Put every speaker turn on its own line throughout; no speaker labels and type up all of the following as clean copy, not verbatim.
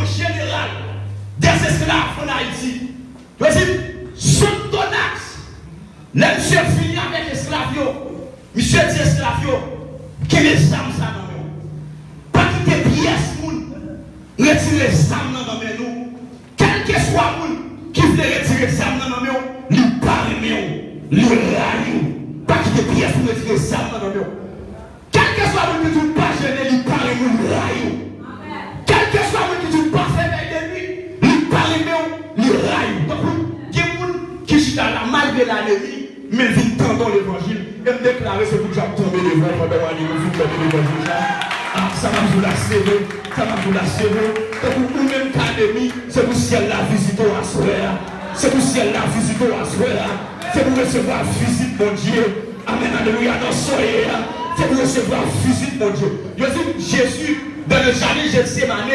général des esclaves en Haïti. Je dis, sous ton axe, les monsieur fini avec esclaves, monsieur dit esclaves, qui les âmes ça dans nous. Pas quitter pièce, retirer les âmes dans nous. Quel que soit le qui veut retirer les âmes dans nous, lui parler, lui railler. Pas quitter pièce pour retirer les âmes dans nous. Quel que soit le qui ne pas gêner, lui parler, lui railler. Quel que soit le qui ne pas faire de lui, lui parler, lui railler. Donc, il y a des gens qui sont dans la malgré l'ennemi, mais vite dans l'évangile, et me déclarer ce que j'ai tombé les voix pendant l'évangile. Ah, ça va vous la serrer, ça va vous la serrer. Donc, vous même académie, c'est pour ciel la visite au soir. C'est pour ciel la visite au soir. C'est pour recevoir visite, mon Dieu. Amen, alléluia, dans soyez. C'est pour recevoir visite, mon Dieu. Je dis, Jésus, dans le jardin Gethsémane,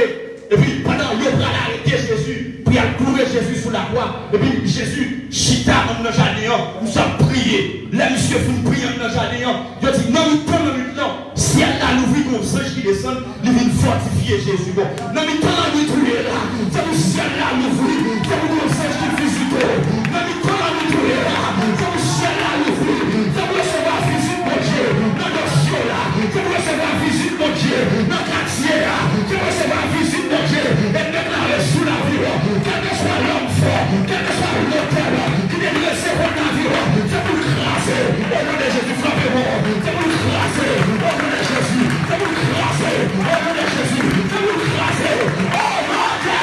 et puis pendant qu'il a arrêté Jésus, puis il a couru Jésus sous la croix, et puis Jésus, chita dans le jardin, nous avons prié. Là, monsieur, vous priez dans le jardin. Je dis, non, il prend le temps. Si elle a l'ouvert comme ça, qui descend, il vient fortifier Jésus. Non, mais quand on est trouvé là, c'est pour si elle a l'ouvert, c'est pour comme ça qui visite. Non, mais quand on est trouvé là, c'est pour si elle a l'ouvert, c'est pour recevoir visite, mon Dieu. Dans le ciel là, c'est pour recevoir visite, mon Dieu. Dans le quartier là, c'est pour recevoir visite, mon Dieu. Et déclarer sous la vie, quel que soit l'homme fort, quel que soit l'hôtel, qui est blessé pour la vie, c'est pour craser. Au nom de Jésus, frappez-moi. C'est pour craser. Au nom de Jésus, c'est pour craser. Au nom de Jésus, c'est pour craser. Oh mon Dieu!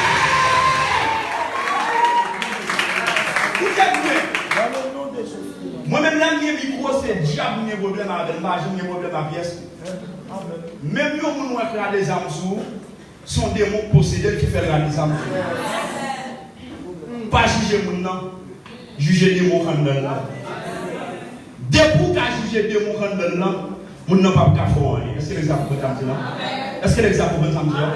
Moi-même, là, mes micros, c'est diable, mes problèmes avec ma j'ai mes problèmes avec pièce. Même nous, nous avons des âmes sous, sont des mots possédés qui font les âmes sous. Pas juger mon nom, juger des mots en dedans. Depuis qu'à juger des mots en dedans, mon nom pas de faire. Est-ce que l'exemple peut t'amener là? Est-ce que l'exemple peut t'amener là?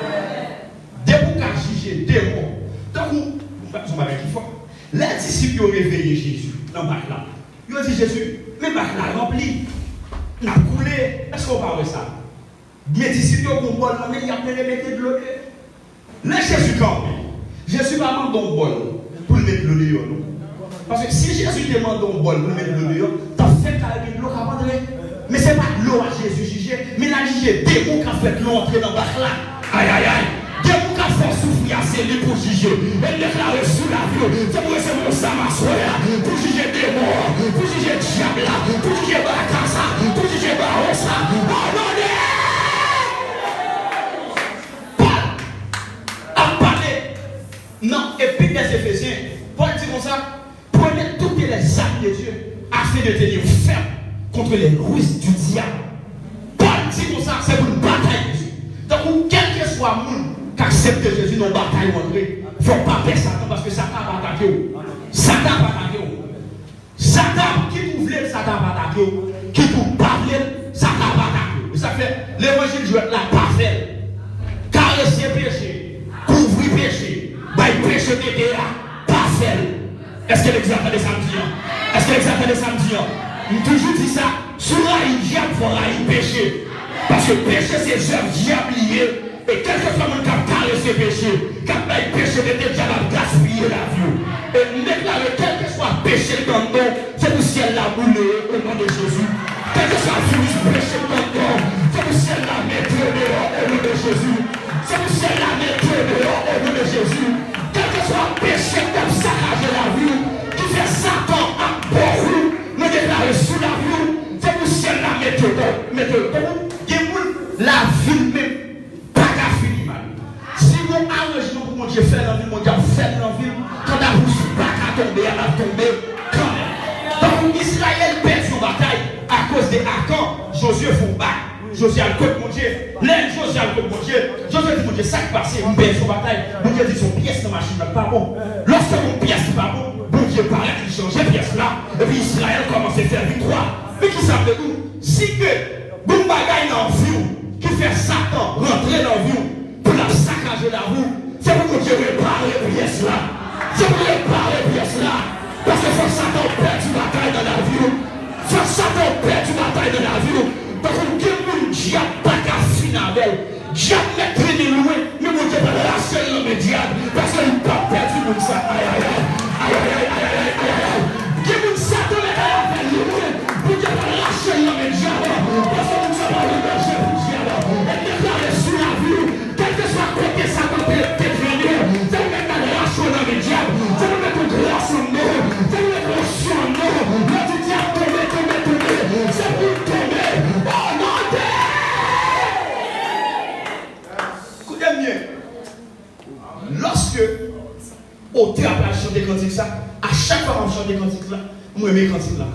Depuis qu'à juger des mots, donc, vous m'avez dit fort. Les disciples ont réveillé Jésus dans le bac là. Ils ont dit Jésus, mais le bac là rempli. Il a coulé. Est-ce qu'on parle de ça? Les disciples ont bol, mais il y a plein de mettre de l'eau. Là, Jésus campé. Jésus va demander un bol pour le mettre de l'eau. Parce que si Jésus demande un bol pour le mettre de l'eau, tu as fait avec de l'eau à prendre. Mais ce n'est pas de l'eau à Jésus juger, mais il a jugé des mots qui ont fait l'eau entrer dans le bac là. Aïe aïe aïe. Dieu vous a fait souffrir assez pour juger. Elle déclare sous la vie. C'est pour recevoir ça, ma soeur. Pour juger des morts. Pour juger le diable là. Pour juger la casa. Pour juger la ça. Oh non, Paul a parlé. Non, Épître des Éphésiens. Paul dit comme ça. Prenez toutes les armes de Dieu afin de tenir ferme contre les ruses du diable. Paul dit comme ça. C'est pour une bataille de Dieu. Donc, quel que soit le monde accepte Jésus dans la bataille, il ne faut pas faire Satan parce que Satan va attaquer. Satan va attaquer. Satan, qui vous voulez, Satan va attaquer. Qui vous parle, Satan va attaquer. Ça fait l'évangile de la parfaite. Caresser péché, couvrir péché, bailler péché de terre, parfait. Est-ce que l'exemple de samedi? Est-ce que l'exemple de samedi? Il toujours dit ça. Sur il diable, il faudra y péché. Parce que péché, c'est œuvre diable liée. Et quel que soit mon cap carré ce péché, quand il péché de Dieu va gaspiller la vie. Et déclarer quel que soit péché dans nous, c'est pour ciel la boule au nom de Jésus. Quel que soit virus péché dans nous, c'est pour ciel la mettre dehors au nom de Jésus. C'est pour ciel la mettre dehors au nom de Jésus. Quel que soit péché qui a saccagé la vie, qui fait Satan à bord, nous déclarer sous la vie, c'est pour ciel la mettre dehors. La vie même. Si vous arrangez pour mon Dieu faire dans la ville, mon Dieu fait dans la ville, quand la bouche va tomber, elle va tomber quand même. Donc Israël perd son bataille à cause des Acans. Josué font battre. Josué a le côté mon Dieu. L'aide Josué a le côté mon Dieu. Josué dit mon Dieu, ça qui passe, il perd son bataille. Mon Dieu dit son pièce dans la machine n'est pas bon. Lorsque mon pièce n'est pas bon, mon Dieu paraît qu'il change la pièce là. Et puis Israël commence à faire victoire. Mais qui savent de nous? Si que bon bagaille dans la vie, qui fait Satan rentrer dans la vie, pour la saccager la roue, c'est pour que Dieu répare les pièces là. C'est pour réparer les pièces là. Parce que faut Satan perd une bataille dans la vie. Faut Satan perd une bataille dans la vie. Parce que Dieu ne diable pas qu'à finir avec. Diable n'est très loin, mais mon Dieu va la lâcher le diable parce qu'il n'a pas perdu mon ça. Aïe, aïe, aïe, aïe, aïe, aïe, aïe, aïe, aïe. Qui vous ça de la vie, vous devez lâcher le diable parce que vous savez le danger du diable. Et déclarer sur la vie, quel que soit côté ça peut être venu, ça vous met à lâcher le diable, ça vous met grâce en nous, ça vous met grâce en nous. Le diable tomber, c'est pour tomber. Oh non, écoutez bien. Lorsque au théâtre a chanté cantique ça, à chaque fois qu'on chante des cantiques là, moi j'aime cantique là.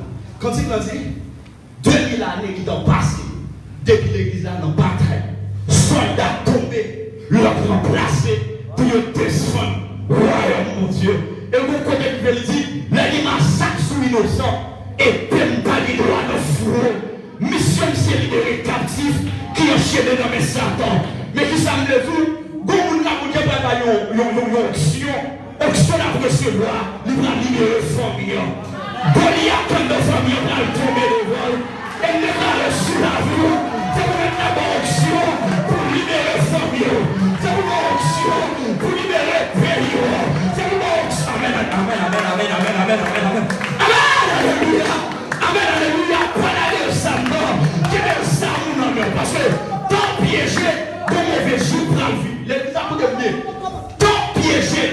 Cantique là dit 2000 années qui ont passé depuis l'église là dans la bataille. Soldats tombés, l'autre remplacé pour descendre. Royaume mon Dieu. Et vous connaissez le dit, les massacres sous innocents et peine pas les droits de fourreau. Mission c'est libérer captifs qui ont chaîné dans mes Satan. Mais qui ça me dit? Goun la moun ke préparé une auction la pour recevoir, il va libérer les familles. Goliath comme nos familles va tomber le vol. Et ne va reçu la vie. C'est pour mettre d'abord auction pour libérer les familles. C'est pour une auction pour libérer le pays. C'est pour une auction. Amen, amen, amen, amen, amen, amen, amen, amen. Amen, alléluia. Amen, alléluia. Pas la guerre ça non. Qui est ça mon nom parce que tant piégé, bon mauvais jour pour la vie. L'église a pour devenir tant piégé,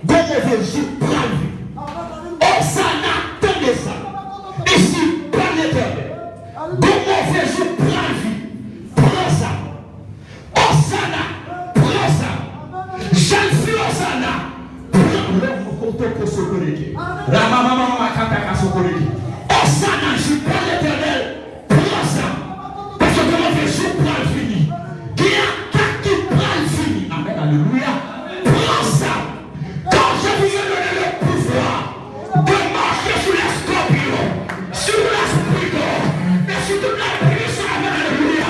bon mauvais jour pour la vie. Osana, tendez ça. Ici, pas l'éternel. Bon mauvais jour pour la vie. Prends ça. Osana, prends ça. Jeune fille Osana, prends le côté pour se connecter. La maman m'a kata se connecter. Osana, je suis pas l'éternel. Prends ça. Parce que bon mauvais jour pour la vie. Qui a alléluia. Prends ça. Quand je vous ai donné le pouvoir de marcher sur les scorpions, sur l'esprit et sur toute la puissance, alléluia.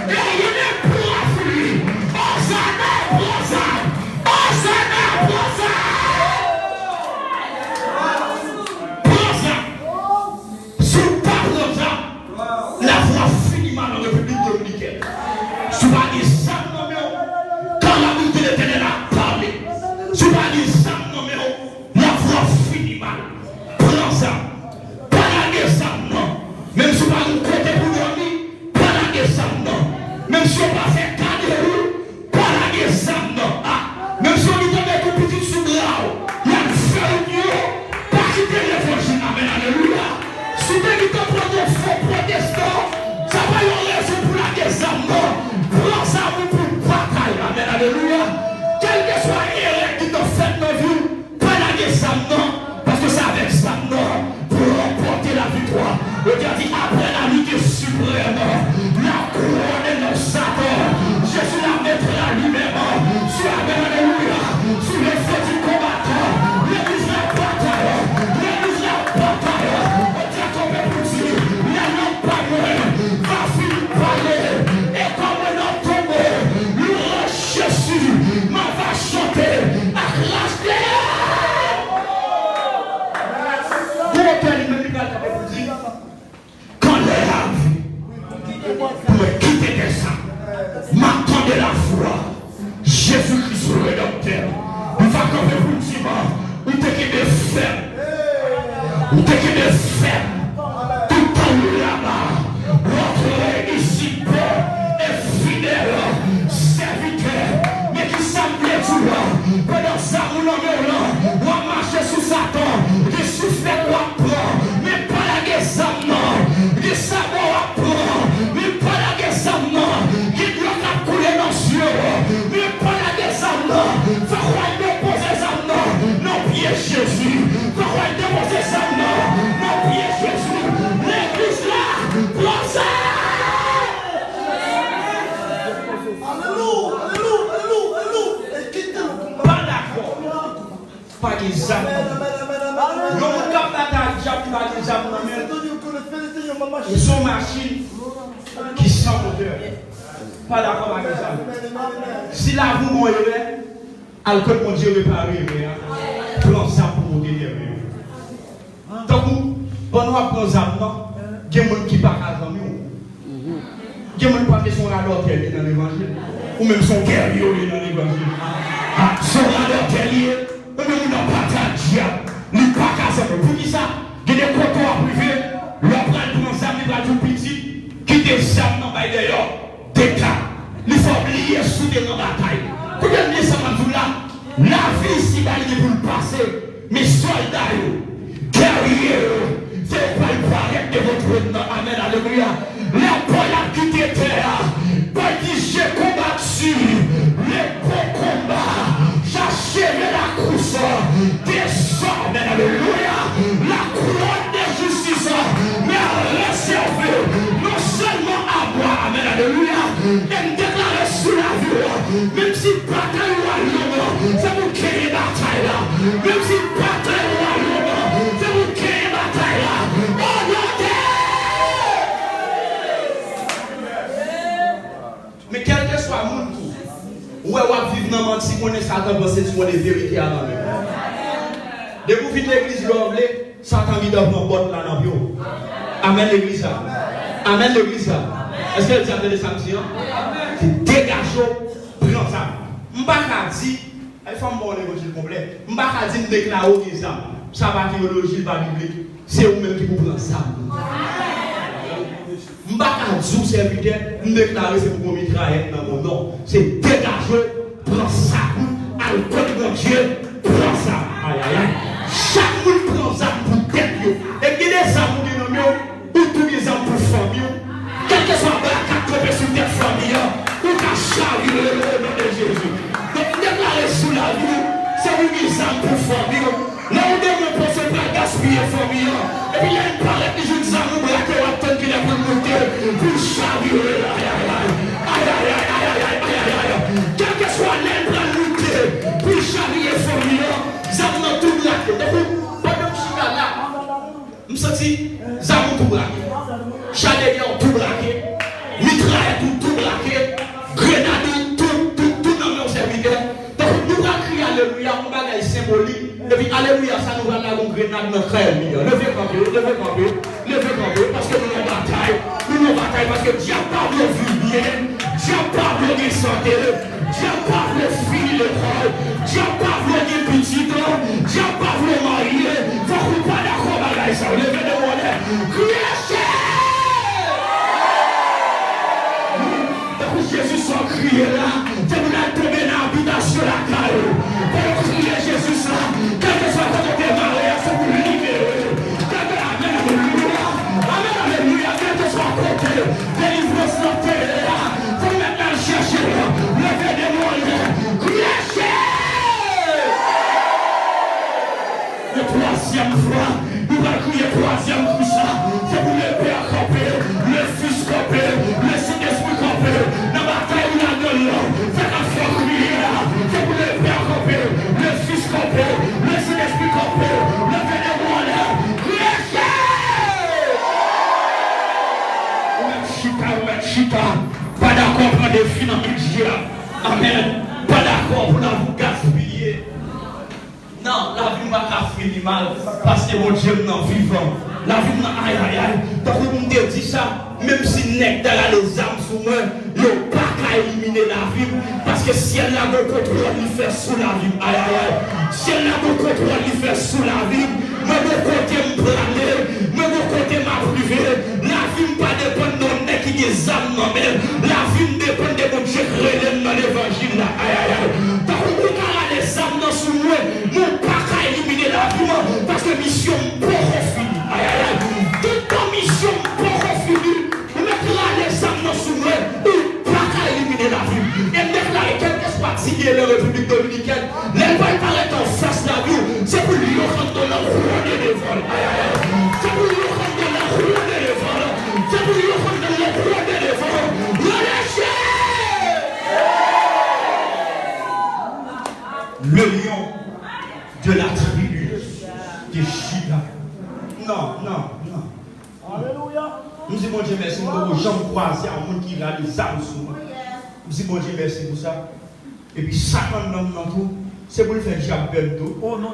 Et rien ne pourra fuir. Osana, prends ça. Osana, prends ça. Prends ça. Si vous parlez ça, la voix finit mal en République dominicaine. Si vous parlez ça, l'Éternel a parlé. Tu vas dire ça, non, mais la voix finit mal. Prends ça. Pas la guerre, ça, non. Même si on va nous côté pour dormir, pas la guerre, ça, non. Même si on va faire cadeau, pas la guerre, ça, non. Ah, même si on dit que les petits sous là, il y a une feuille, pas quitter l'évangile. Amen, alléluia. Si tu es prends des faux protestants, ça va y avoir raison pour la guerre, ça, non. Prends ça pour bataille. Amen, alléluia. Quel que soit l'erreur qui t'a fait dans la vie, pas la guerre ça non, parce que c'est avec ça non, pour remporter la victoire. Le Dieu dit après la lutte suprême, la couronne de Satan, Jésus la mettra lui-même sur la main, alléluia, sur les feux du combattant, l'église la bataille, l'église la bataille, le Dieu tombe pour dire, la lampe pas moins, va finir par et comme un homme tombé, Jésus m'a va chanter à grâce de quand les âmes pour quitter des sangs, m'attendez la foi. Jésus-Christ le rédempteur. Il va comme vous dire, où t'es qui est ferme. Où t'es qui est ferme. Tout en là-bas. Votre ici, Père, est fidèle. Mais qui semblait tout là, pendant ça, on va marcher sous Satan, qui souffle ou apprend, mais pas la guerre ça non, qui savoir apprend, mais pas la guerre ça non, qui doit couler dans le ciel, mais pas la guerre ça non, va croire déposer ça non, non pied Jésus, va croire déposer ça non pied Jésus, l'église là, prends ça. Pas d'examen. Non, on cap bataille, diable pas d'examen. Ils sont machines qui sont moteur. Pas d'accord avec l'examen. Si la vous mourrez, alcool mon Dieu réparé, plan ça pour vous délivrer. Donc, bon, on apprend ça, non? Il y a des gens qui ne parlent pas de nous. Il y a des gens qui ne parlent pas de son radar dans l'évangile. Ou même son guerrier dans l'évangile. Son râleur lié, ou même dans pas de diable. Ni pas qu'à ça. Pour qui ça? Il y a des comptoirs privés, l'on prend pour un ami tout petit, qui descend dans le d'ailleurs, des cas. Il faut oublier souder dans la bataille. Pour que nous sommes là, la vie ici va pour le passer, mais soldats, guerriers, c'est pas le paraître de votre nom. Amen, alléluia. La poille a quitté terre, pas dit j'ai combattu, les beaux combats, j'achève la course, descends, amen, alléluia. La couronne de justice, mais réservée, non seulement à moi, amen, alléluia, et me déclarer sous la vie, même si bataille ou à l'homme, c'est vous qui avez bataille là, même si bataille ou à l'homme, c'est vous qui avez bataille là, oh non, mais quel que soit mon tour, où est-ce que vivre dans le monde si on est Satan, c'est sur les vérités à la main. Dès que vous faites l'église, Satan vit dans mon botte là dans le bureau. Amen l'église. Amen l'église. Est-ce que vous avez des sanctions? C'est dégageant, prends ça. Je ne vais pas dire, il faut me donner l'évangile complet. Je ne vais pas dire déclarer des âmes. Ça va théologie, pas biblique. C'est vous-même qui vous prenez ça. Je ne vais pas dire, serviteur, me déclarer c'est pour me travailler dans mon nom. C'est dégageant, prends ça. À l'école de mon Dieu, prends ça. Aïe aïe aïe. Chaque monde prend ça pour tête. Et qui est ça pour nous ou tous les hommes pour famille. Quel que soit la carte sur tête famille, ou qu'à charger le nom de Jésus. Donc déclarer sous la vie, c'est vous qui sommes pour famille. Là où des gens pensent pas gaspiller famille. Et puis il y a une palette de jeunes hommes qui attendent qu'il est pour monter, pour charger. Aïe aïe aïe. Aïe aïe aïe aïe aïe aïe aïe. Quel que soit l'être monter, pour charger famille. Zamou tout braqué. Donc, pendant que je suis là, je me sens Zamou tout braqué. Chandelier tout braqué. Mitraille tout braqué. Grenade tout dans nos serviteurs. Donc, nous allons crier Alléluia, on va gagner symbolique. Et puis Alléluia, ça nous va avoir une grenade dans le cœur. Levez campé, parce que nous avons bataille. Nous avons bataille parce que Dieu parle de vie bien. Dieu parle de santé. Dieu parle de fini le rôle. Dieu parle de petit homme. Dieu parle de marié. Faut qu'on pas d'accord avec ça. Levez le monnaie. Criez! Donc Jésus sans crier là. C'est vous la tomber dans l'habitation la caille. Pour crier Jésus là. Quel que soit votre démarrage, c'est vous libérer. Amen, alléluia. Amen, alléluia. Quel que soit côté. Délivrance dans le terre là. Faut maintenant chercher. Levez des moyens. Criez! Le troisième fois, nous allons crier troisième coup ça. C'est pour le Père campé, le Fils campé, le Saint-Esprit campé. Dans la bataille, il y a de l'eau. C'est la foi crier là. C'est pour le Père campé, le Fils campé, le Saint-Esprit campé. Levez les moyens. Criez! Chita. Pas d'accord pour des filles dans le budget. Amen. Pas d'accord pour vous gaspiller. Non, la vie m'a pas fini mal parce que mon Dieu m'en vivant. La vie m'a aïe aïe aïe. Donc vous me dites ça, même si n'est pas les âmes sous moi, il n'y a pas qu'à éliminer la vie parce que si elle a le contrôle, il fait sous la vie. Aïe aïe aïe. Si elle a le contrôle, il fait sous la vie. Mais mon côté me planer, mais mon côté m'a privé. La vie ne pas dépendre de mon nez qui est âme non mais la vie dépend de mon Dieu créé dans l'évangile là. Aïe aïe aïe. Donc vous avez les âmes dans sous moi. Pas qu'à éliminer la vie parce que mission pour finir. Aïe aïe aïe. Toute ta mission pour finir. Mettra les âmes dans sous moi ou pas qu'à éliminer la vie. Et déclarer quel que soit si la République dominicaine, les balles paraissent en face de la vie. C'est pour lui rendre la roue des vols. Aïe aïe aïe. C'est pour lui rendre la roue des vols. C'est pour lui rendre la roue des vols. Le lion de la tribu de Juda. Non.
Alléluia.
Nous disons, mon Dieu, merci pour vos jambes croisées à un monde qui a des armes sur moi. Nous disons, mon Dieu, merci pour ça. Et puis, Satan dans tout, c'est pour le faire diable tout.
Oh non,
non,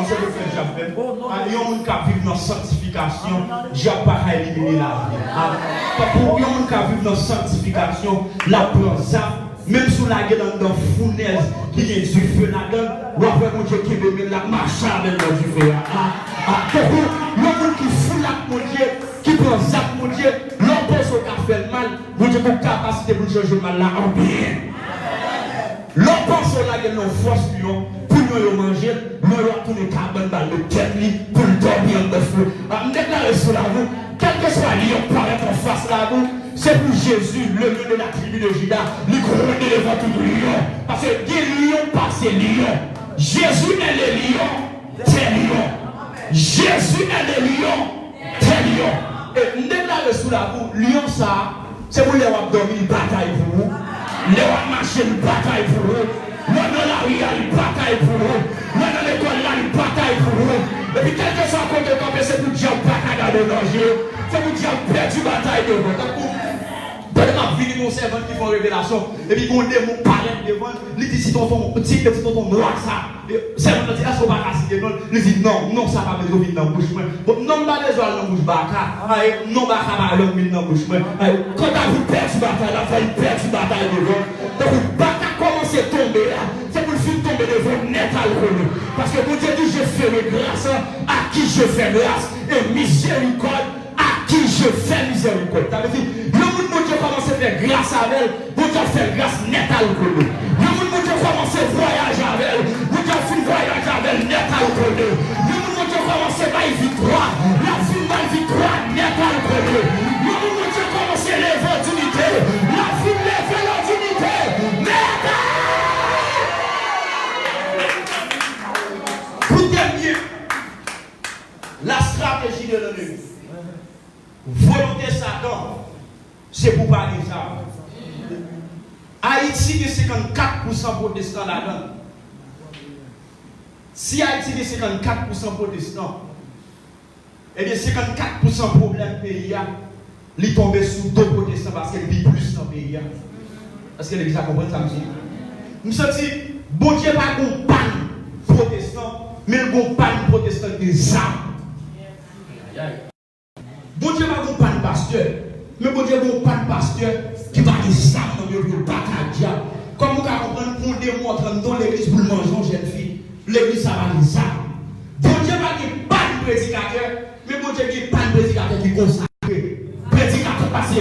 c'est pour le faire diable.
Oh non.
Il y a un monde qui vit dans la sanctification, diable pas éliminer la vie. Pour un monde qui vit dans la sanctification, la prend ça, même sous la gueule dans fournaise qui est du feu là-dedans. Ou après, mon Dieu, qui veut la marche avec du feu. Le monde qui fout là, mon Dieu, qui prend ça, mon Dieu, l'empêche au café le mal, mon Dieu, pour capacité pour changer le mal là en bien. L'on pense là que nos forces pour nous manger, nous avons tous les carbone dans le tête pour le dormir en feu. Je déclare sur la vous, quel que soit lion paraît en face là vous, c'est pour Jésus, le lion de la tribu de Juda, lui couronner devant tout lion. Parce que des lions passent lion. Jésus est le lion, c'est lion. Jésus est le lion, c'est lion. Et je déclare sur la vous, lion ça, c'est pour les avoir dormi une bataille pour vous. Les gens marchent une bataille pour eux. Moi dans la rue, il y a une bataille pour eux. Moi dans l'école, il y a une bataille pour eux. Et puis, quel que soit le côté comme c'est pour dire bataille de danger. C'est pour dire perdu bataille de vous. Donnez-moi vie de mon servant qui font révélation. Et puis, on est mon parent devant. Il dit si ton petit tonton noir ça. Servant dit est-ce qu'on va casser des noms? Il dit non, ça va me venir dans la bouche. Non, pas les oies dans la bouche. Non, pas l'homme dans la bouche. Quand vous perdez la bataille, la famille perd la bataille devant. Donc, vous bataille commence à tomber là. C'est pour le film tomber devant net à l'eau. Parce que vous Dieu dit je fais grâce à qui je fais grâce. Et miséricorde à qui je fais miséricorde. Ça veut dire, le monde de Dieu commence à faire grâce à elle, vous Dieu fait grâce net à l'eau. Le monde de Dieu commence à voyager avec elle, vous Dieu fait voyage avec elle net à l'eau. Le monde de Dieu commence à faire victoire, la vie de victoire net à l'eau. Le monde de Dieu commence à lever l'unité, la vie de lever l'unité net à l'eau. Pour terminer, la stratégie de l'ennemi. Volonté Satan, c'est pour parler ça. Haïti est 54% protestant là-dedans. Si Haïti est 54% protestant, et bien 54% problème pays, il tombe sous deux protestants parce qu'il vit plus dans le pays. Est-ce que l'église a compris ça? Je me sens dit, bon Dieu pas un panne protestant, mais un panne protestant des âmes. Bon Dieu va pas de pasteur, mais bon Dieu va pas de pasteur qui va des âmes dans le bataille. Comme vous comprenez qu'on démontre dans l'église pour manger une jeune fille, l'église ça va des âmes. Bon Dieu va pas de prédicateur, mais bon Dieu qui pas de prédicateur qui consacré. Prédicateur passé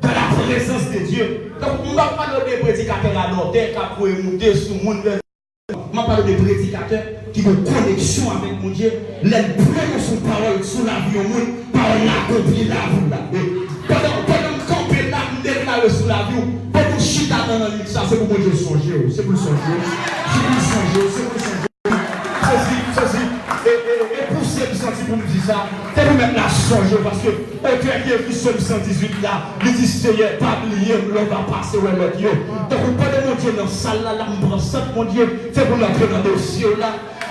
dans la présence de Dieu. Donc on ne va pas parler de prédicateur à l'ordre qui a monter sur le monde. On parle de prédicateurs qui ont une connexion avec mon Dieu. Les prennent son parole sous la vie au monde, parole accomplie la vie. Pendant que camper là, nous déclarons sous la vie, pendant que chita dans la vie, ça c'est pour mon Dieu songer. C'est pour le songer. C'est pour le songer. C'est pour le songer. Et pour ceux qui sont pour nous dire ça, c'est pour mettre la songer parce que aucun qui est vu Somme 118 là, il dit Seigneur, pas oublier, l'on va passer où est l'autre. Donc, on peut monter dans la salle là, on prend ça, mon Dieu, c'est pour l'entrer dans le dossier là,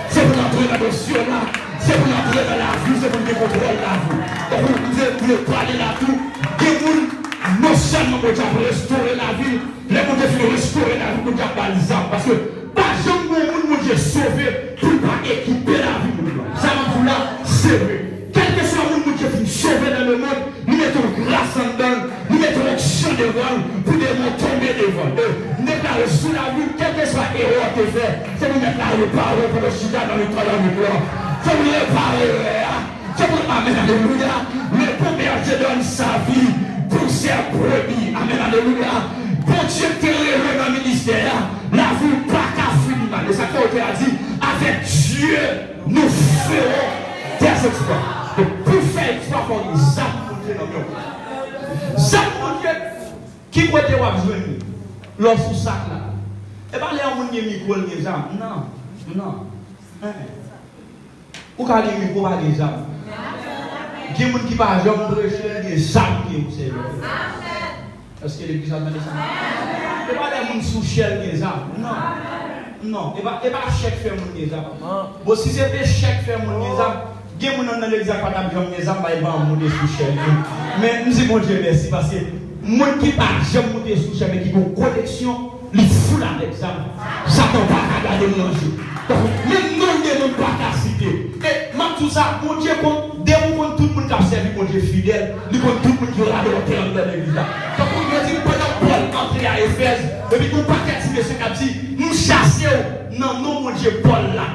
c'est pour l'entrer dans le dossier là, c'est pour l'entrer dans la vie, c'est pour le contrôler la vie. Donc, vous pouvez parler là tout, des gens, non seulement pour restaurer la vie, les gens qui restaurer la vie, pour dire parce que pas jamais mon Dieu sauvé pour pas équiper la vie. Ça va vous là, c'est vrai. Quel que soit le monde qui est sauvé dans le monde, nous mettons grâce en dedans, nous mettons l'action devant pour tomber devant. Nous déclarons sous la vie, quel que soit erreur que fait, c'est nous mettre la réparer pour le chita dans le travail de gloire. C'est nous réparer, c'est pour Amen, alléluia. Le premier Dieu donne sa vie pour ses brebis. Amen, alléluia. Pour Dieu qui est dans le ministère, la vie pas qu'à finir. Et ça qui a dit, avec Dieu, nous ferons des exploits. Pour faire exploit, il faut des âmes pour Dieu dans le monde. Âmes pour Dieu, qui peut te voir besoin de lorsque vous sac là. Et pas les gens qui ont micro les âmes. Non. Ou quand les micro pas des âmes. Il y a des gens qui pas jamais prêcher des âmes qui vous servent. Est-ce que l'église a demandé ça? Et pas les gens sous chèque des âmes. Non. Et pas chèque faire mon des âmes. Bon, si c'est des chèques faire mon des âmes, il y a des gens qui n'ont pas des âmes, ils vont monter sous chèque. Mais nous disons, bon Dieu, merci, parce que les gens qui pas jamais monter sous chèque, mais qui ont une connexion, ils foutent avec ça. Ça ne va pas regarder manger. Donc, même non, ils ne pas qu'à citer. Et même tout ça, mon Dieu, dès que tout le monde qui a servi mon Dieu fidèle, il compte tout le monde qui a adopté dans l'église. Donc, on dit, pendant Paul entrer était à Éphèse, et puis, on paquet de monsieur qui a dit, nous chassons dans nos mon Dieu Paul là.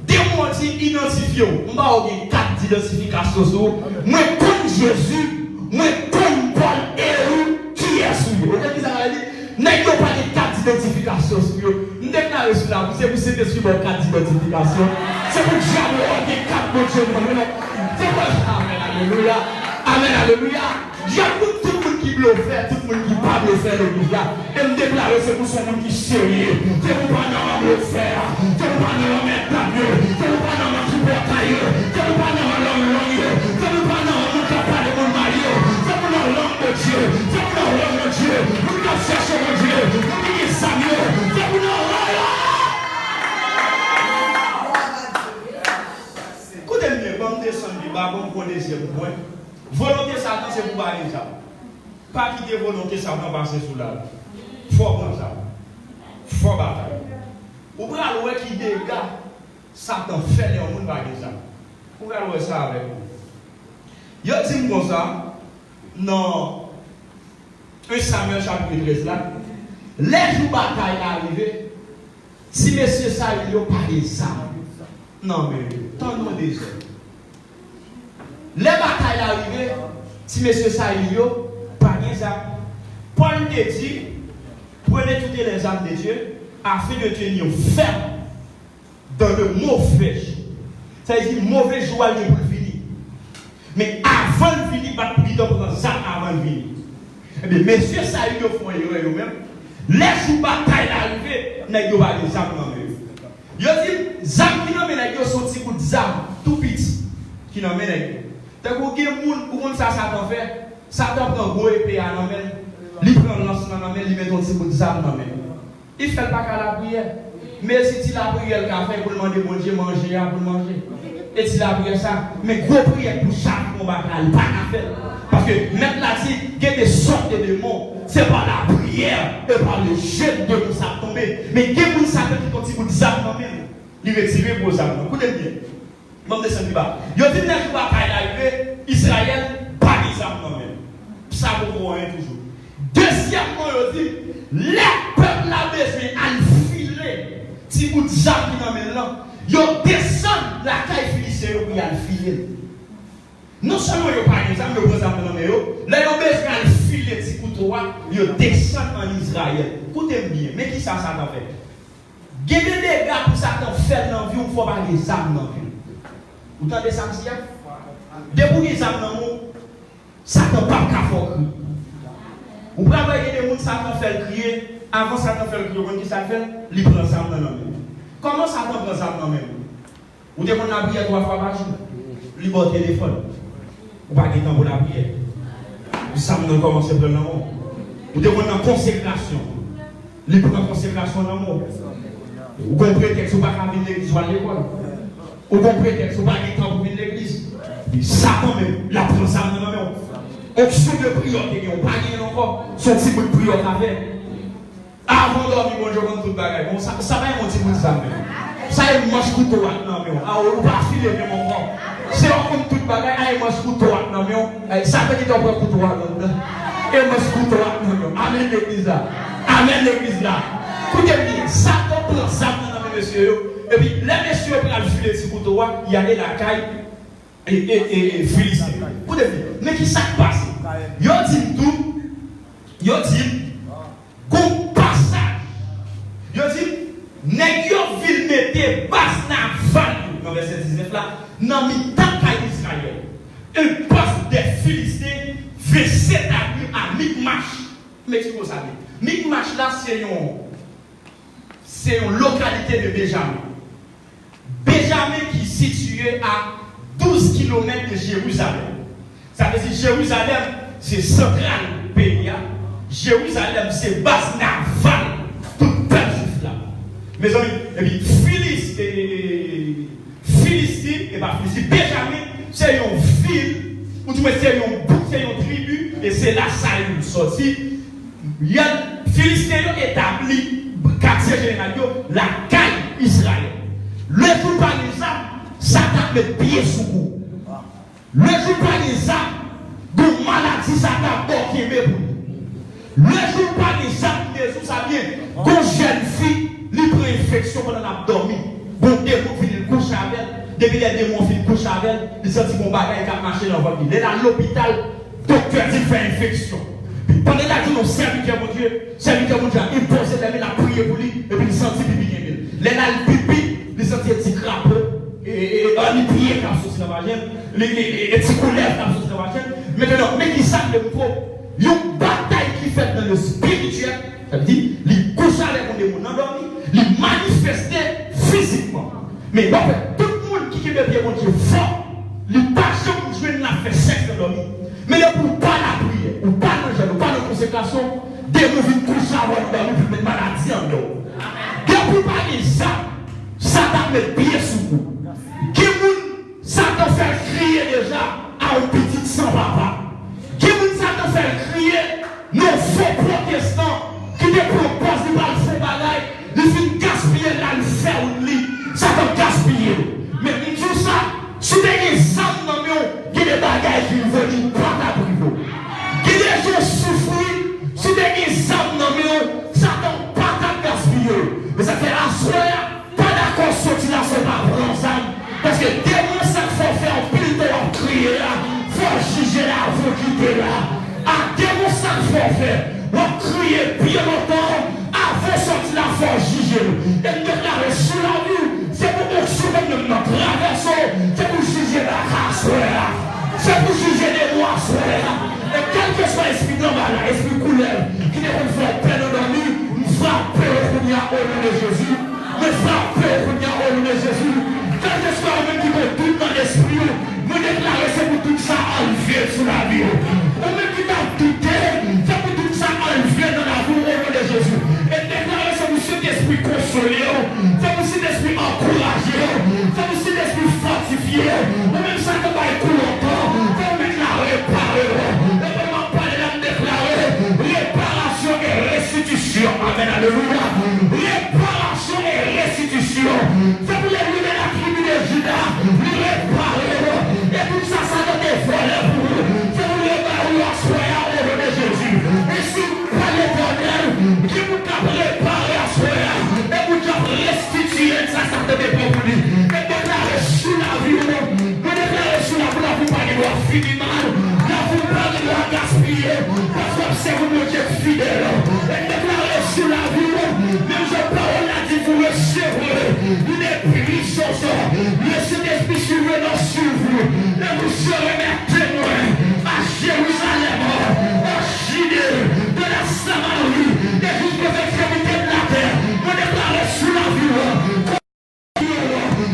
Démonter, identifier. On va avoir 4 d'identification. Moi, comme Jésus, moi, comme Paul et qui est sur vous. Vous avez dit, n'ayez pas de 4 d'identification sur vous. Nous déclarons cela, c'est pour citer sur vos 4 d'identification. C'est pour jamais avoir 4 de Dieu. C'est pour Amen, alléluia. Amen, alléluia. J'avoue tout le monde qui veut le faire, tout le monde qui ne peut pas le faire, l'église là. Et me déclarer, c'est pour son monde qui est sérieux. C'est pour pas nous le faire. C'est pour pas nous mettre la mieux. C'est pour pas nous supporter. C'est pour pas nous l'homme. C'est pour pas nous capable de mon mari. C'est pour nous l'homme de Dieu. C'est pour nous l'homme de Dieu. Nous nous cherchons de Dieu. Nous nous Samuel. C'est pour nous l'homme. Écoutez-moi, bon descendre du bas, bon deuxième point. Volonté Satan, c'est pour parler ça. Pas quitter volonté Satan passer sous la. Faut prendre ça. Faut bataille. Ou bien alors qui dégâts Satan fait les gens par ça. Ou bien alors ça avec vous. Yo dit comme ça dans 1 Samuel chapitre 13 là. Les jours bataille arrivé. Si monsieur ça il a parlé ça. Non mais tant nous des hommes. Les batailles arrivées, si M. Saïlio, pas les armes, Paul te dit, prenez toutes les armes de Dieu afin de tenir ferme dans le mauvais. Ça veut dire mauvais jour à pour finir. Mais avant de finir, pas de prendre les armes avant de finir. Eh bien, M. Saïlio font eux-mêmes. Les jours batailles arrivées, n'a pas les armes dans eux. Ils disent, les armes qui n'ont pas sont des coups d'armes tout petits qui n'ont pas. Tant que vous ça Satan fait, Satan prend gros épée à la main, il prend lance dans la main, il met ton petit bout de zame dans la main. Il fait pas qu'à la prière. Mais si tu la prière qu'a fait pour demander bon Dieu manger, pour manger. Et si la prière ça, mais gros prière pour chaque combat, il pas qu'à faire. Parce que même là, si il y a des sortes de démons, c'est pas la prière, et par le jeu de nous ça tomber. Mais il y a des gens qui ont un petit bout de zame dans la main, il retire pour ça. Écoutez bien. Même descendre du bas. Yo dit dans le bataille arrivé, Israël pas des armes non même. Ça vous voyez toujours. Deuxièmement, yo dit les peuples a besoin à filer. Si vous dites armes qui dans même là, yo descend la caille philistéen pour y aller filer. Non seulement yo pas des armes, yo prend armes dans même yo, là yo besoin à filer petit couteau, yo descend en Israël. Écoutez bien, mais qui ça t'a fait? Gardez des gars pour ça qu'on fait dans vie, il faut pas des armes dans vie. Vous entendez ça, monsieur? Depuis les âmes dans le monde, Satan pas qu'à faire crier. Vous pouvez avoir des gens qui Satan fait crier, avant Satan fait crier, vous ça fait, il prend ça dans le monde. Comment Satan prend ça dans le monde? Vous devez la prière 3 fois par jour. Il va au téléphone. Vous n'avez pas de temps pour la prière. Vous savez comment c'est dans le monde. Vous devez la consécration. Il prend la consécration dans le monde. Vous comprenez que ce n'est pas qu'à venir l'église ou à l'école. Vous comprenez que ce n'est pas qu'à temps pour venir l'église. Satan même, la prend ça dans le monde. Option de prière, on n'a pas gagné encore. Son petit bout de prière à faire. Avant de dormir, bon, je rentre tout le bagage. Bon, ça va être mon petit bout de ça même. Ça est mange couteau non mais ah on va filer même encore. C'est on comme tout bagage, ah mange couteau non mais ça fait qu'il doit couteau là. Et mange couteau non mais amen l'église là. Amen l'église là. Écoutez bien, Satan prend ça dans monsieur et puis les messieurs prennent le filet de couteau, il y a la caille et Philistin. Écoutez bien, mais qui ça passe? Yo dit tout. Yo dit comme passage. Yo dit nèg yo vil mette bas nan val dans verset 19 là dans mi-temps d'Israël. Un poste des Philistins veut s'établir à Michmash. Mais c'est quoi ça? Michmash là c'est une localité de Benjamin. Benjamin qui est situé à 12 km de Jérusalem. Ça veut dire Jérusalem c'est central pays. Jérusalem c'est bas nan val tout peuple. Mes amis, et puis Philistin, et pas Philistin, Benjamin, c'est une ville, ou tu c'est une tribu, et c'est là ça il sorti. Il y a Philistin établi, quartier général, la caille Israël. Le jour par les âmes, Satan met pied sous vous. Le jour par les âmes, de maladie, Satan bloqué mes vous. Le jour par les âmes, Jésus, ça vient. Une jeune fille, elle prend infection pendant qu'elle a dormi. Bon démon finit couche avec elle. Depuis les démons finissent couche avec elle, ils sentent qu'on bagaille qui a marché dans votre vie. Elle est à l'hôpital, docteur dit fait infection. Pendant la journée, serviteur mon Dieu, il pose les mains, il a prié pour lui, et puis il sentit pipi bien mille. Les là, le pipi, il sentit un petit crapaud, et il priait comme ça, les petits couleurs comme ça, maintenant, mais qui savent le mot, il y a une bataille qui fait dans le spirituel, ça veut dire, il couche avec un démon endormi, il manifestait physiquement. Mais bon, tout le monde qui est bien mon Dieu fort, il pas jamais jouer de la fait sexe endormi. Mais il pour pas la prière, ou pas manger, ou pas de consécration, des mouvements couchés avant de nous pour mettre maladie en nous. Il pour pas de ça, Satan met pied sous vous. Qui moun Satan fait crier déjà à un petit sans papa. Qui moun Satan fait crier nos faux protestants qui te proposent de mal faire bagaille, de fin gaspiller là le faire ou lit. Satan gaspiller. Mais tout ça, si tu as des âmes dans le qui des bagages qui veulent pas t'abriver. Qui des gens souffrent, si tu as des âmes dans le Satan pas gaspiller. Mais ça fait la soirée, pas d'accord sortir là, c'est pas prendre ça. Parce que dès que ça faut faire pile de leur crier là, faut juger là, faut quitter là. À dès que ça faut faire, on crier bien longtemps, avant de sortir là, faut juger. Et déclarer sur la vue. C'est pour nous sauver de notre traversée. C'est pour juger la race. C'est pour juger les lois. Et quel que soit l'esprit normal, l'esprit couleur, qui ne peut faire peine dans nous, nous frapper au nom de Jésus. Nous frapper au nom de Jésus. Quel que soit le même qui peut tout dans l'esprit, nous déclarer c'est pour tout ça enlever sur la vie. Ou même qui t'a douté, c'est pour tout ça enlever dans la vie au nom de Jésus. Et déclarer c'est pour cet esprit consolé. C'est pour cet esprit encouragé, c'est pour cet esprit fortifié, ou même ça ne va être longtemps, c'est pour la réparer. Et vraiment parler là, déclarer réparation et restitution. Amen, alléluia. Réparation et restitution. C'est pour les lieux de la tribu de Judas, réparer. Et tout ça, ça doit être volé pour vous. C'est pour les barrières soyez au nom de Jésus. Et si pas l'Éternel, qui vous a préparé à soyez, et vous a restitué, ça doit être pour lui. Et déclarer sur la vie, vous déclarez sur la vie, la vous parlez doit finir mal, la vous parlez doit gaspiller, parce que c'est vous qui êtes fidèle. Et déclarez sur la vie, même je parle là, dit vous recevrez une puissance, le Saint-Esprit survenant sur vous, et vous serez mes témoins à Jérusalem, à Judée, de la Samarie, et jusqu'aux extrémités de la terre. Vous déclarez sur la vie.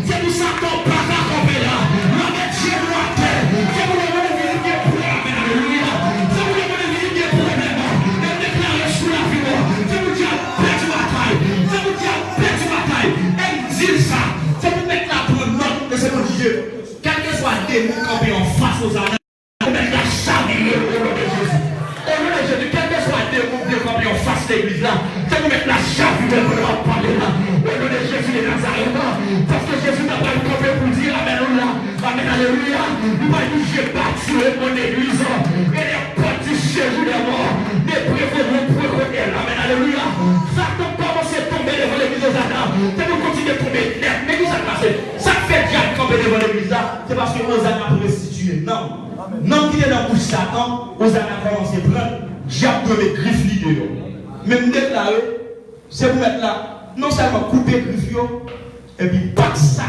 C'est pour ça qu'on ne peut pas camper là. La métier de la terre. C'est pour le monde qui vit des problèmes. Alléluia. C'est pour le monde qui vit des problèmes. Et déclarer sur la vie. C'est pour dire paix de bataille. C'est pour dire paix de bataille. Et dire ça. C'est pour mettre la preuve note de ce que Dieu. Quel que soit le démon campé en face aux âmes. Pour mettre la charnière au nom de Jésus. Au nom de Jésus. Quel que soit le démon campé en face de l'église là. C'est pour mettre la charnière au nom de Jésus de Nazareth. Parce que Jésus n'a pas eu campé pour dire Amen, Amen, alléluia. Il m'a dit j'ai bâti mon église. Et les portes du séjour des morts ne préféreront pour elle. Amen, alléluia. Satan commence à tomber devant l'église aux Adam. C'est pour continuer à tomber net. Mais qui ça passe? Ça fait diable camper devant l'église là. C'est parce que Hosanna pour restituer. Non. Non, qui est dans la bouche Satan, Hosanna commence à prendre. Diable doit mettre griffe l'idée. Même déclarer, c'est pour mettre là. Non seulement couper le griffio, et puis pas ça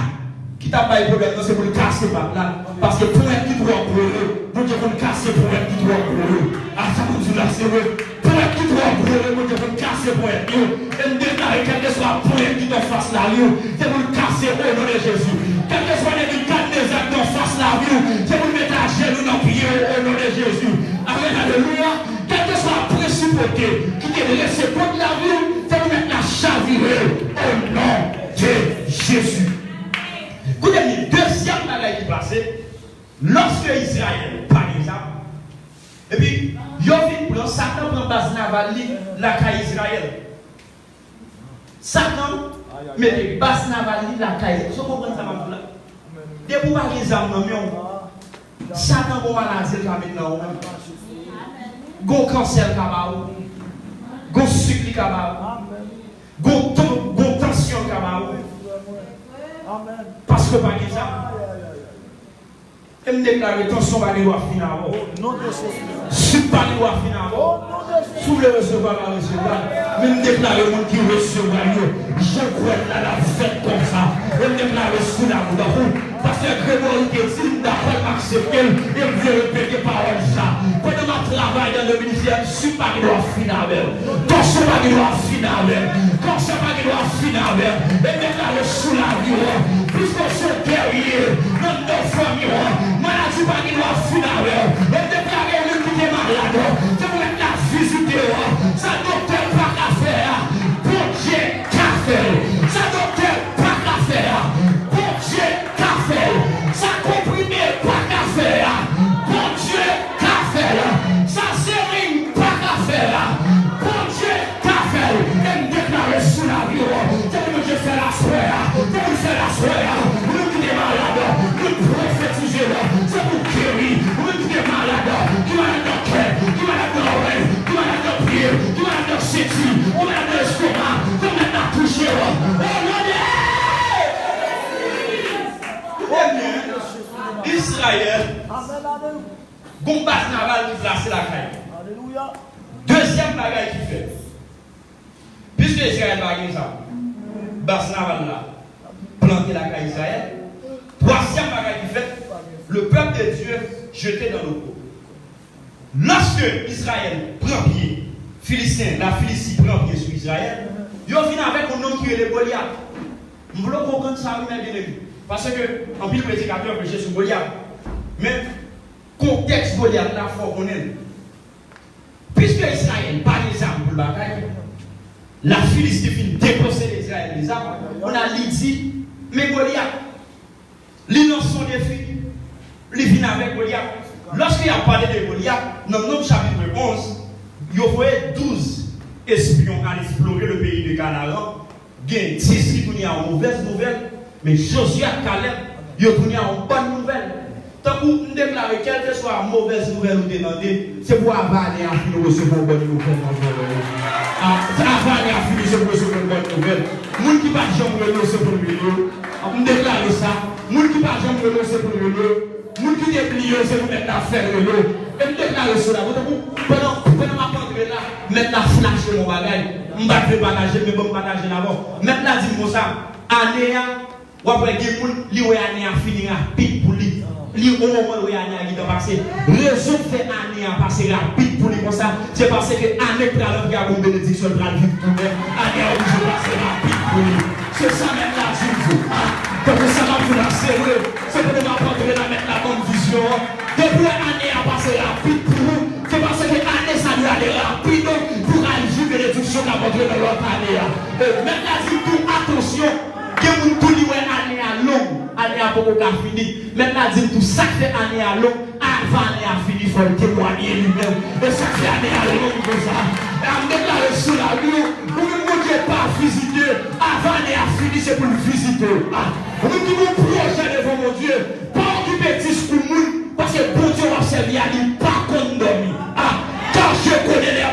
qui t'a pas eu problème, c'est pour le casser par là. Parce que pour être qui doit brûler, vous devez le casser pour être qui doit brûler. À ça vous là, c'est vrai. Pour être qui doit brûler, vous devez le casser pour être mieux. Et nous déclarer quel que soit pour être qui doit face la vie, c'est pour le casser au nom de Jésus. Quel que soit les médicaments des actes en face la vie, c'est pour le mettre à genoux dans le pied au nom de Jésus. Amen, alléluia. Quel que soit la principauté qui est laissé contre la vie, c'est pour mettre la chavirée au nom de Jésus. Écoutez, deuxième bagaille qui passait, lorsque Israël, par exemple, et puis, Satan prend base navale, la caille Israël. Satan met base navale, la caille. Vous comprenez ça, maman? Dès que vous parlez des armes, Satan va maladie maintenant. Go cancer, gon cycle camarade, gon tension camarade. Parce que pas que ça. Et me déclarer tension va doit finir. Si pas doit finir. Si vous le recevoir la recevoir, même déclarer mon qui recevra je crois là la fête comme ça. Et me déclarer sous la boue. Parce que Grégory qui dit d'après m'accepter et me dire répéter parole ça. Pendant ma travail dans le ministère, je suis pas qui doit finir avec. Tension pas qui doit finir avec. Tension pas qui doit finir avec. Et déclarer sous la vie. Puisque c'est guerrier, dans nos familles, maladie pas qui doit finir avec. Et déclarer le qui est malade. C'est pour être la visiter. Ça docteur pas qu'à faire. Bon Dieu qu'a fait. Ça docteur pas qu'à faire. Bon Dieu qu'a fait. Ça comprimé pas qu'à faire. Bon Dieu qu'a fait. Ça sérine pas qu'à faire. Bon Dieu qu'a fait. Et me déclarer sous la vie. C'est pour que je fais la soirée. C'est pour faire la soirée. Nous qui est malade. Nous prophétiser. C'est pour guérir. Nous qui est malade. Qui malade dans le cœur. Qui malade dans l'oreille. Qui malade dans le pied. Qui malade dans le sétif. Qui malade dans l'estomac. Qui malade dans la touche. Israël, Gombat naval qui place la caille. Deuxième bagaille qui fait. Puisque Israël va gagner ça, Bas naval là, planter la caille Israël. Troisième bagaille qui fait, le peuple de Dieu jeté dans l'eau. Lorsque Israël prend pied, Philistin, la Philistie prend pied sur Israël, ils ont fini avec un homme qui est le Goliath. Nous voulons comprendre ça nous-mêmes, bien aimés. Parce que, en pile prédicateur, prêchait sur Goliath. Mais, contexte Goliath, là, il faut qu'on aime. Puisque Israël n'a pas les armes pour le bataille, la Philistie finit déposer Israël les armes. On a dit, mais Goliath, l'innocent des filles, il vient avec Goliath. Lorsqu'il a parlé de Goliath, dans le chapitre 11, il y a 12 espions à explorer le pays de Canaan. Il y a 10 qui ont une mauvaise nouvelle. Mais Josué et Caleb, ils ont une bonne nouvelle. Tant que vous déclarez, quelle que soit la mauvaise nouvelle ou demandez, c'est pour avaler à finir recevoir une bonne nouvelle. Avaler à finir recevoir une bonne nouvelle. Les gens qui ne pas jamais recevoir pour le milieu, vous déclarez ça. Les gens qui ne pas jamais recevoir pour le milieu, les gens qui déplient, c'est pour mettre l'affaire de l'eau. Et vous déclarez cela. Pendant ma pandémie là, mettre la flash sur mon bagage. Je ne vais pas bagager, mais je vais bagager d'abord. Maintenant, dis-moi ça. Année, ou après, il y a année à finir rapide pour lui. Il y a un moment où il y a année qui passé. Raison fait année à passer rapide pour lui comme ça. C'est parce que année pour la garde une bénédiction pour la vie tout même. Année à toujours passer rapide pour lui. C'est ça même là, je vous. Donc ça va vous la serrer. C'est pour nous apprendre à mettre la bonne vision. Depuis l'année à passer rapide pour vous. C'est parce que l'année ça doit aller rapide pour agir bénédiction à votre dans l'autre année. Maintenant, dites-vous attention. Que vous tout dit année à long, année à beaucoup qu'à fini. Maintenant, dit tout ça fait année à long, avant année à fini, il faut le témoigner lui-même. Et ça fait année à long comme ça. Et on déclare sur la vie, vous ne montez pas à visiter, avant année à fini, c'est pour le visiter. Vous ne dites pas projet devant mon Dieu, pas occuper 10 pour nous, parce que bon Dieu va servir à lui, pas condamner. Car je connais les